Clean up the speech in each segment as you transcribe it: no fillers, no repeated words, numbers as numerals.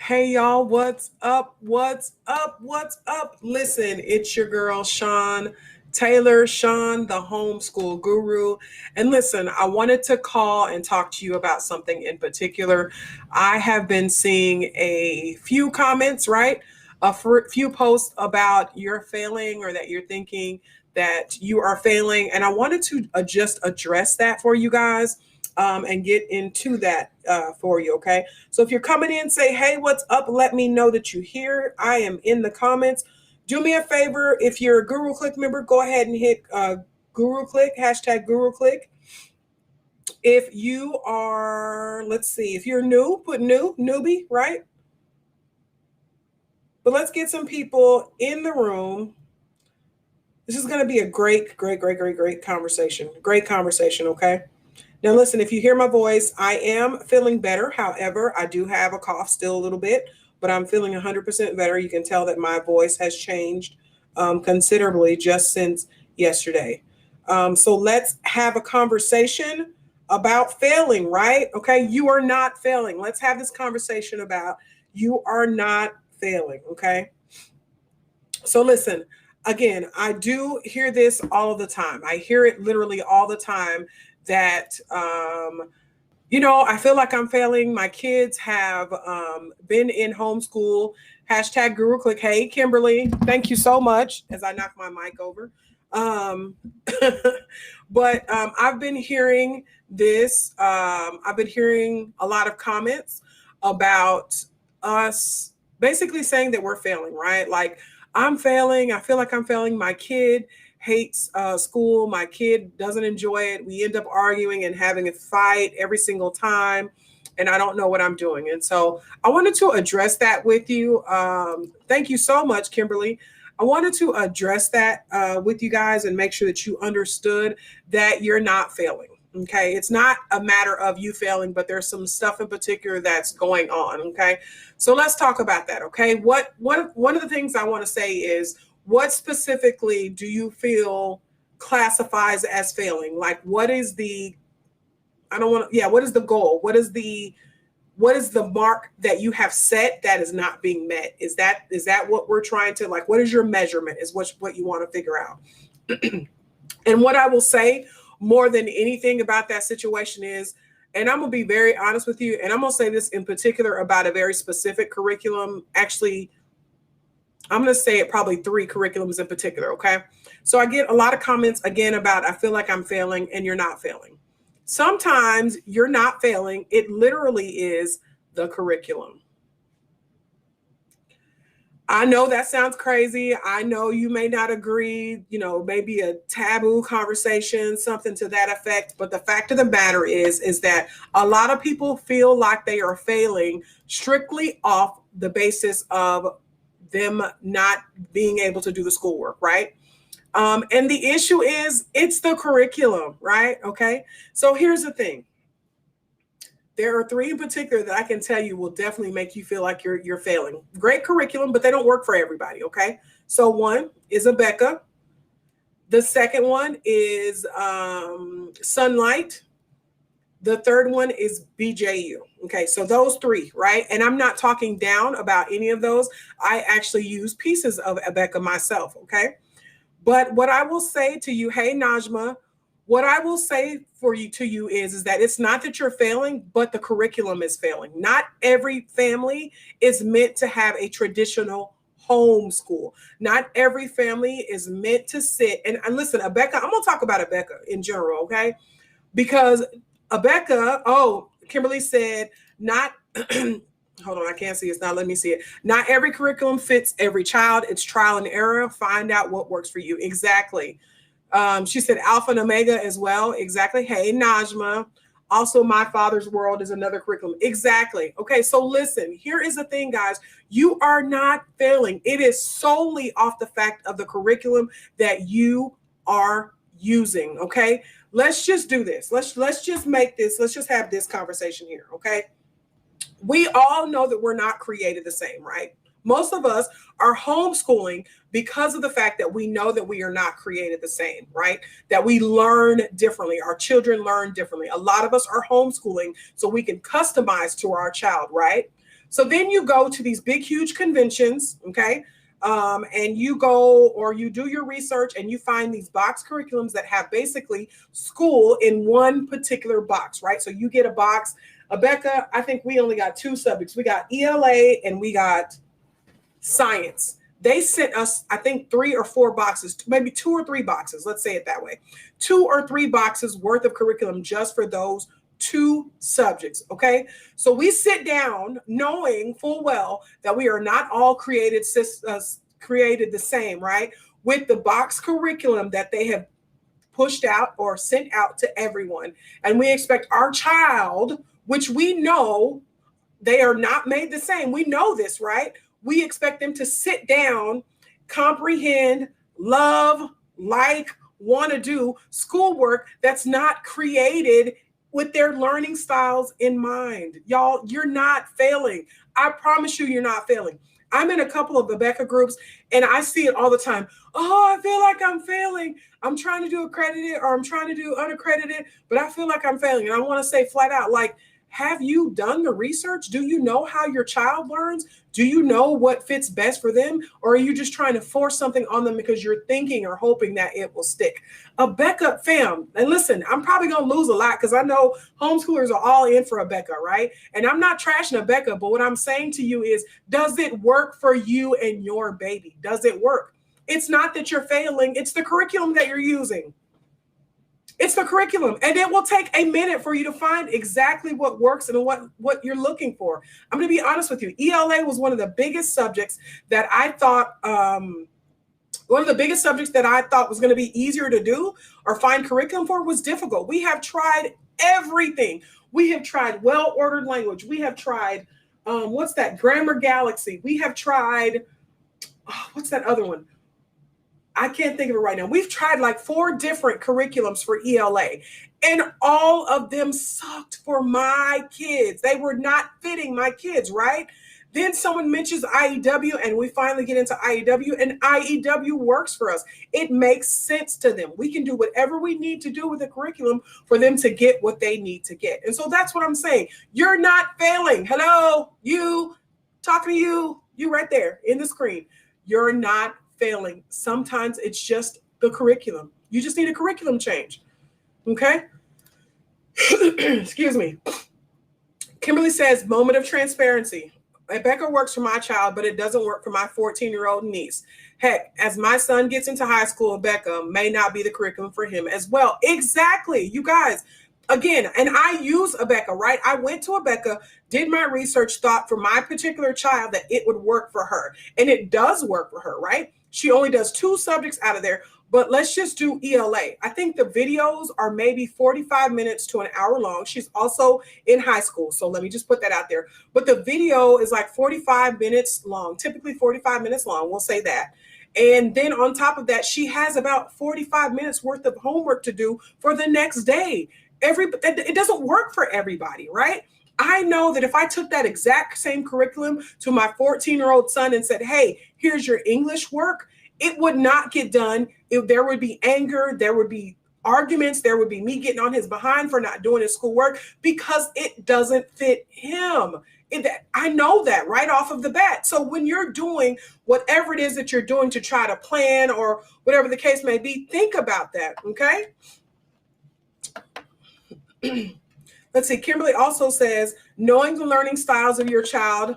Hey y'all, what's up? What's up? What's up? Listen, it's your girl Sean Taylor, Sean, the homeschool guru. And listen, I wanted to call and talk to you about something in particular. I have been seeing a few comments, right? Few posts about you're failing or that you're thinking that you are failing. And I wanted to just address that for you guys and get into that for you, okay? So if you're coming in, say, hey, what's up? Let me know that you're here. I am in the comments. Do me a favor. If you're a Guru Click member, go ahead and hit Guru Click, hashtag Guru Click. If you are, let's see, if you're new, put newbie, right? But let's get some people in the room. This is going to be a great conversation. Great conversation, okay? Now, listen, if you hear my voice, I am feeling better. However, I do have a cough still a little bit, but I'm feeling 100% better. You can tell that my voice has changed considerably just since yesterday. So let's have a conversation about failing, right? Okay, you are not failing. Let's have this conversation about you are not failing, okay? So listen, again, I do hear this all the time. I hear it literally all the time that I feel like I'm failing. My kids have been in homeschool. Hashtag Guru Click. Hey, Kimberly, thank you so much. As I knock my mic over, um, but I've been hearing this. I've been hearing a lot of comments about us basically saying that we're failing, right? Like I'm failing. I feel like I'm failing. My kid hates school. My kid doesn't enjoy it. We end up arguing and having a fight every single time. And I don't know what I'm doing. And so I wanted to address that with you. Thank you so much, Kimberly. I wanted to address that with you guys and make sure that you understood that you're not failing. Okay. It's not a matter of you failing, but there's some stuff in particular that's going on. Okay. So let's talk about that. Okay. One of the things I want to say is, what specifically do you feel classifies as failing? Like what is the I don't want to yeah, what is the goal? What is the mark that you have set that is not being met? Is that what we're trying to, like, what is your measurement is what you want to figure out. And what I will say more than anything about that situation is, and I'm going to be very honest with you, and I'm going to say this in particular about a very specific curriculum. Actually, I'm going to say it probably three curriculums in particular. Okay. So I get a lot of comments again about, I feel like I'm failing, and you're not failing. Sometimes you're not failing. It literally is the curriculum. I know that sounds crazy. I know you may not agree, maybe a taboo conversation, something to that effect. But the fact of the matter is that a lot of people feel like they are failing strictly off the basis of them not being able to do the schoolwork, right? And the issue is it's the curriculum, right? Okay. So here's the thing. There are three in particular that I can tell you will definitely make you feel like you're failing. Great curriculum, but they don't work for everybody. Okay. So one is Abeka. The second one is Sunlight. The third one is BJU. Okay, so those three, right? And I'm not talking down about any of those. I actually use pieces of Abeka myself. Okay. But what I will say to you, hey Najma, what I will say for you to you is that it's not that you're failing, but the curriculum is failing. Not every family is meant to have a traditional homeschool. Not every family is meant to sit and listen, Abeka, I'm gonna talk about Abeka in general, okay? Because Abeka, Kimberly said, not hold on, I can't see it. It's not letting me see it. Not every curriculum fits every child. It's trial and error. Find out what works for you. Exactly. She said Alpha and Omega as well. Exactly. Hey, Najma. Also, My Father's World is another curriculum. Exactly. Okay, so listen, here is the thing, guys. You are not failing. It is solely off the fact of the curriculum that you are using. Okay. Let's just do this. Let's just make this, let's just have this conversation here. Okay. We all know that we're not created the same, right? Most of us are homeschooling because of the fact that we know that we are not created the same, right? That we learn differently. Our children learn differently. A lot of us are homeschooling so we can customize to our child, right? So then you go to these big, huge conventions, okay? And you go or you do your research and you find these box curriculums that have basically school in one particular box, right? So you get a box. Abeka, I think we only got 2 subjects. We got ELA and we got science. They sent us, I think, 3 or 4 boxes, maybe 2 or 3 boxes. Let's say it that way. 2 or 3 boxes worth of curriculum just for those 2 subjects. Okay. So we sit down knowing full well that we are not all created the same, right? With the box curriculum that they have pushed out or sent out to everyone. And we expect our child, which we know they are not made the same. We know this, right? We expect them to sit down, comprehend, love, like, want to do schoolwork that's not created with their learning styles in mind. Y'all, you're not failing. I promise you, you're not failing. I'm in a couple of Abeka groups and I see it all the time. Oh, I feel like I'm failing. I'm trying to do accredited or I'm trying to do unaccredited, but I feel like I'm failing. And I want to say flat out, like, have you done the research? Do you know how your child learns? Do you know what fits best for them? Or are you just trying to force something on them because you're thinking or hoping that it will stick? Abeka fam, and listen, I'm probably going to lose a lot because I know homeschoolers are all in for Abeka, right? And I'm not trashing Abeka, but what I'm saying to you is, does it work for you and your baby? Does it work? It's not that you're failing. It's the curriculum that you're using. It's the curriculum, and it will take a minute for you to find exactly what works and what you're looking for. I'm going to be honest with you. ELA was one of the biggest subjects that I thought, was going to be easier to do or find curriculum for was difficult. We have tried everything. We have tried well-ordered language. We have tried, what's that? Grammar Galaxy. We have tried, what's that other one? I can't think of it right now. We've tried like 4 different curriculums for ELA, and all of them sucked for my kids. They were not fitting my kids, right? Then someone mentions IEW, and we finally get into IEW, and IEW works for us. It makes sense to them. We can do whatever we need to do with the curriculum for them to get what they need to get. And so that's what I'm saying. You're not failing. Hello, you, talking to you right there in the screen. You're not failing. Sometimes it's just the curriculum. You just need a curriculum change. Okay? Excuse me. Kimberly says, moment of transparency. Abeka works for my child, but it doesn't work for my 14-year-old niece. Heck, as my son gets into high school, Abeka may not be the curriculum for him as well. Exactly. You guys, again, and I use Abeka, right? I went to Abeka, did my research, thought for my particular child that it would work for her. And it does work for her, right? She only does 2 subjects out of there, but let's just do ELA. I think the videos are maybe 45 minutes to an hour long. She's also in high school, so let me just put that out there. But the video is like 45 minutes long, typically 45 minutes long, we'll say that. And then on top of that, she has about 45 minutes worth of homework to do for the next day. It doesn't work for everybody, right? I know that if I took that exact same curriculum to my 14-year-old son and said, hey, here's your English work, it would not get done. There would be anger, there would be arguments, there would be me getting on his behind for not doing his schoolwork because it doesn't fit him. I know that right off of the bat. So when you're doing whatever it is that you're doing to try to plan or whatever the case may be, think about that, okay? Let's see. Kimberly also says, knowing the learning styles of your child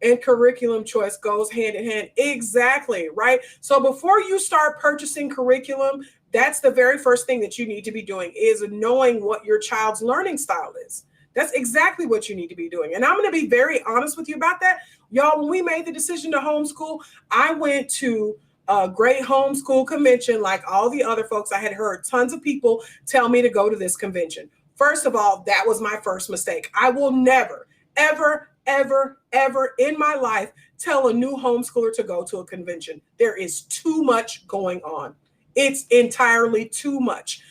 and curriculum choice goes hand in hand. Exactly, right? So before you start purchasing curriculum, that's the very first thing that you need to be doing is knowing what your child's learning style is. That's exactly what you need to be doing. And I'm going to be very honest with you about that. Y'all, when we made the decision to homeschool, I went to a great homeschool convention like all the other folks. I had heard tons of people tell me to go to this convention. First of all, that was my first mistake. I will never, ever, ever, ever in my life tell a new homeschooler to go to a convention. There is too much going on. It's entirely too much.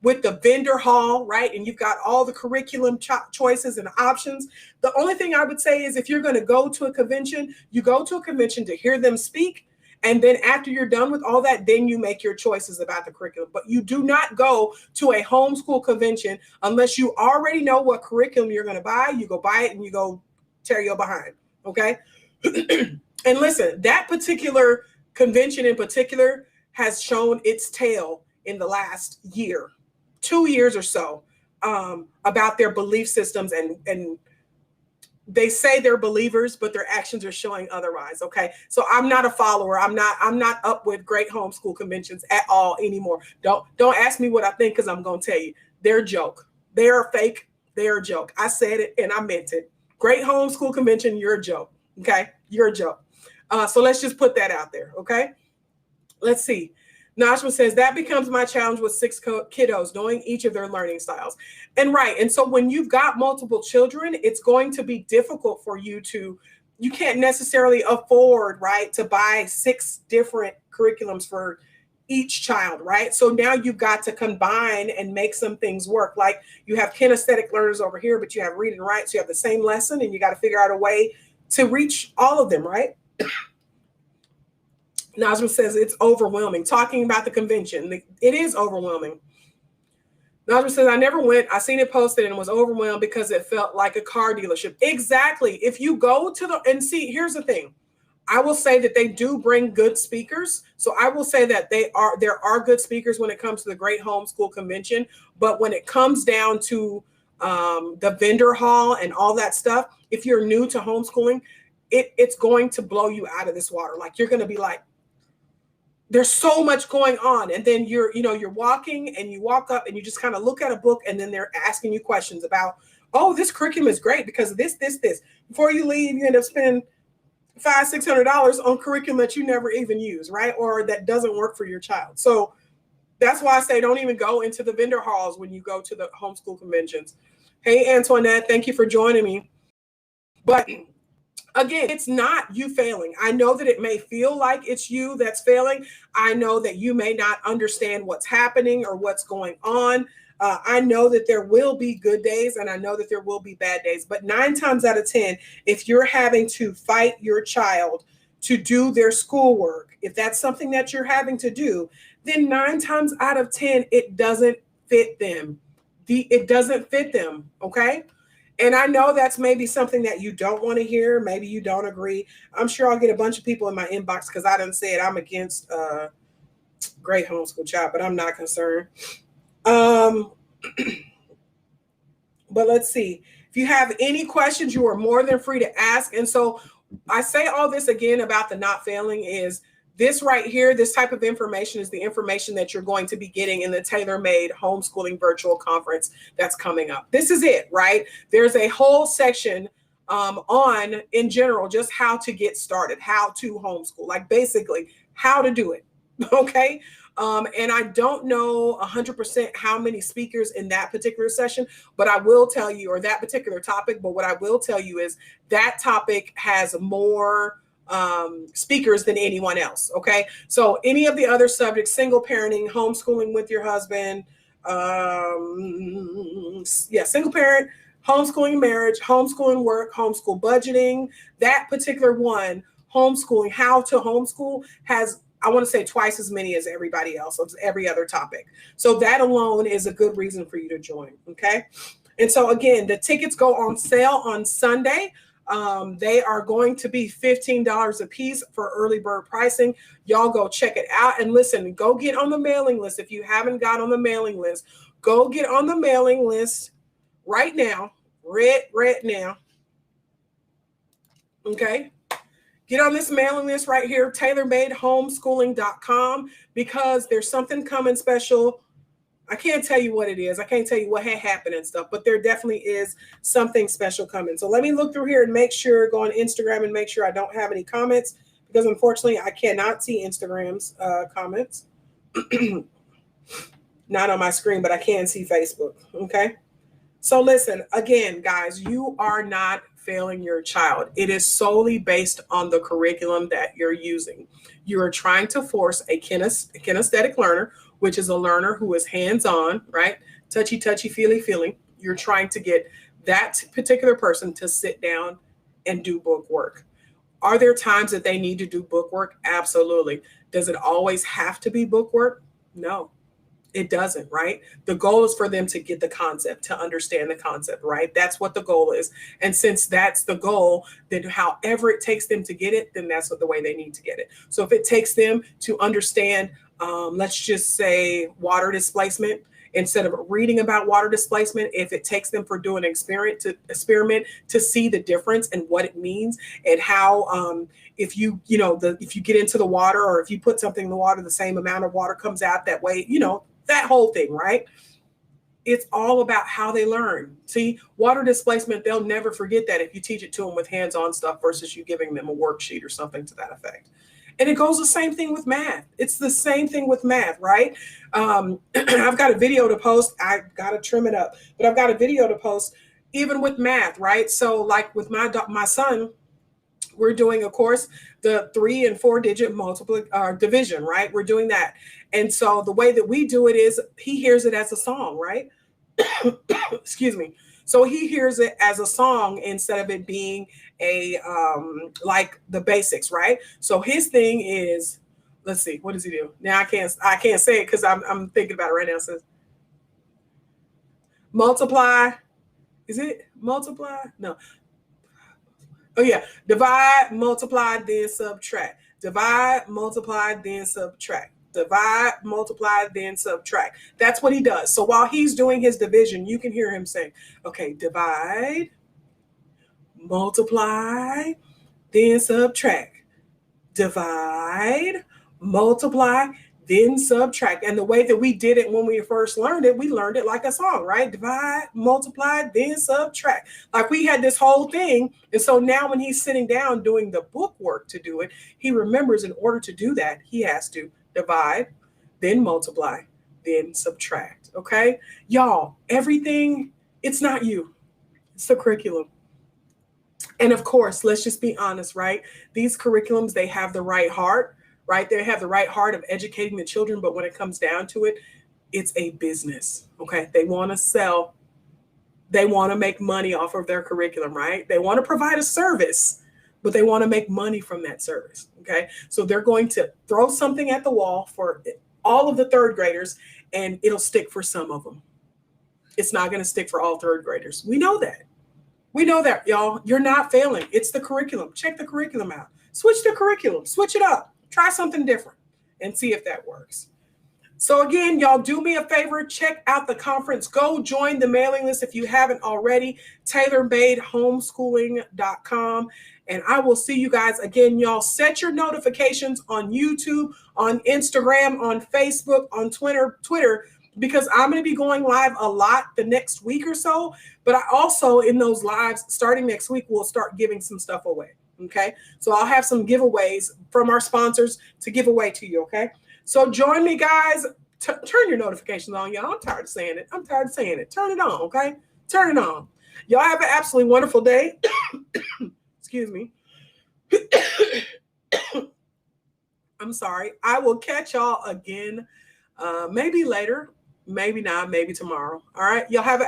With the vendor hall, right? And you've got all the curriculum choices and options. The only thing I would say is if you're going to go to a convention, you go to a convention to hear them speak. And then after you're done with all that, then you make your choices about the curriculum. But you do not go to a homeschool convention unless you already know what curriculum you're going to buy. You go buy it and you go tear your behind. Okay. And listen, that particular convention in particular has shown its tail in the last year, 2 years or so, about their belief systems, and they say they're believers, but their actions are showing otherwise. Okay. So I'm not a follower. I'm not up with great homeschool conventions at all anymore. Don't ask me what I think, because I'm going to tell you, they're a joke. They're fake. They're a joke. I said it and I meant it. Great homeschool convention, you're a joke. Okay. You're a joke. So let's just put that out there. Okay. Let's see. Najma says, that becomes my challenge with 6 kiddos, knowing each of their learning styles. And right. And so when you've got multiple children, it's going to be difficult for you you can't necessarily afford, right, to buy 6 different curriculums for each child, right? So now you've got to combine and make some things work. Like you have kinesthetic learners over here, but you have read and write. So you have the same lesson and you got to figure out a way to reach all of them, right? Najma says it's overwhelming. Talking about the convention, it is overwhelming. Najma says, I never went. I seen it posted and was overwhelmed because it felt like a car dealership. Exactly. If you go to and see, here's the thing. I will say that they do bring good speakers. So I will say that there are good speakers when it comes to the Great Homeschool Convention. But when it comes down to the vendor hall and all that stuff, if you're new to homeschooling, it's going to blow you out of this water. Like you're going to be like, there's so much going on. And then you're walking and you walk up and you just kind of look at a book and then they're asking you questions about, oh, this curriculum is great because of this. Before you leave, you end up spending $500-$600 on curriculum that you never even use, right? Or that doesn't work for your child. So that's why I say don't even go into the vendor halls when you go to the homeschool conventions. Hey, Antoinette, thank you for joining me. But again, it's not you failing. I know that it may feel like it's you that's failing. I know that you may not understand what's happening or what's going on. I know that there will be good days and I know that there will be bad days. But 9 times out of 10, if you're having to fight your child to do their schoolwork, if that's something that you're having to do, then 9 times out of 10, it doesn't fit them. It doesn't fit them. Okay. And I know that's maybe something that you don't want to hear. Maybe you don't agree. I'm sure I'll get a bunch of people in my inbox because I done said I'm against Great Homeschool Child, but I'm not concerned. But let's see. If you have any questions, you are more than free to ask. And so I say all this again about the not failing is this right here, this type of information is the information that you're going to be getting in the tailor-made homeschooling virtual conference that's coming up. This is it, right? There's a whole section on, in general, just how to get started, how to homeschool, like basically how to do it, okay? And I don't know 100% how many speakers in that particular session, but I will tell you, or that particular topic, but what I will tell you is that topic has more speakers than anyone else. Okay. So any of the other subjects, single parenting, homeschooling with your husband, single parent, homeschooling marriage, homeschooling work, homeschool budgeting, that particular one, homeschooling, how to homeschool, has, I want to say, twice as many as everybody else, of every other topic. So that alone is a good reason for you to join. Okay. And so again, the tickets go on sale on Sunday. They are going to be $15 a piece for early bird pricing. Y'all go check it out. And listen, go get on the mailing list. If you haven't got on the mailing list, go get on the mailing list right now. Right now. Okay. Get on this mailing list right here, tailormadehomeschooling.com, because there's something coming special. I can't tell you what it is. I can't tell you what had happened and stuff, but there definitely is something special coming. So let me look through here and make sure, go on Instagram and make sure I don't have any comments, because unfortunately I cannot see Instagram's comments. Not on my screen, but I can see Facebook. Okay. So listen, again, guys, you are not failing your child. It is solely based on the curriculum that you're using. You are trying to force a kinesthetic learner, which is a learner who is hands-on, right? Touchy, feely. You're trying to get that particular person to sit down and do book work. Are there times that they need to do book work? Absolutely. Does it always have to be book work? No, It doesn't, right? The goal is for them to get the concept, to understand the concept, right? That's what the goal is. And since that's the goal, then however it takes them to get it, then that's what the way they need to get it. So if it takes them to understand, let's just say water displacement, instead of reading about water displacement, if it takes them for doing an experiment to see the difference and what it means and how, if you get into the water, or if you put something in the water, the same amount of water comes out that way, that whole thing, right? It's all about how they learn. See, water displacement, they'll never forget that if you teach it to them with hands-on stuff versus you giving them a worksheet or something to that effect. And it goes the same thing with math. It's the same thing with math, right? I've got a video to post. I got to trim it up, but I've got a video to post even with math, right? So like with my son, we're doing, of course, the 3 and 4 digit division, right? We're doing that. And so the way that we do it is he hears it as a song, right? Excuse me. So he hears it as a song instead of it being a like the basics, right? So his thing is, let's see, what does he do? Now I can't say it because I'm thinking about it right now. It says multiply. Is it multiply? No. Oh yeah, divide, multiply, then subtract. Divide, multiply, then subtract. Divide, multiply, then subtract. That's what he does. So while he's doing his division, you can hear him saying, okay, divide, multiply, then subtract. Divide, multiply, then subtract. And the way that we did it when we first learned it, we learned it like a song, right? Divide, multiply, then subtract. Like we had this whole thing. And so now when he's sitting down doing the book work to do it, he remembers in order to do that, he has to divide, then multiply, then subtract. Okay? Y'all, everything, it's not you. It's the curriculum. And of course, let's just be honest, right? These curriculums, they have the right heart, right? They have the right heart of educating the children. But when it comes down to it, it's a business. Okay. They want to sell. They want to make money off of their curriculum, right? They want to provide a service, but they want to make money from that service. Okay. So they're going to throw something at the wall for all of the third graders, and it'll stick for some of them. It's not going to stick for all third graders. We know that. We know that, y'all. You're not failing. It's the curriculum. Check the curriculum out. Switch the curriculum. Switch it up. Try something different and see if that works. So again, y'all, do me a favor. Check out the conference. Go join the mailing list if you haven't already. TaylorMadeHomeschooling.com. And I will see you guys again, y'all. Set your notifications on YouTube, on Instagram, on Facebook, on Twitter, because I'm going to be going live a lot the next week or so. But I also, in those lives, starting next week, we'll start giving some stuff away. Okay. So I'll have some giveaways from our sponsors to give away to you. Okay. So join me, guys. Turn your notifications on, y'all. I'm tired of saying it. Turn it on. Okay. Turn it on. Y'all have an absolutely wonderful day. Excuse me. I'm sorry. I will catch y'all again. Maybe later. Maybe not. Maybe tomorrow. All right. Y'all have an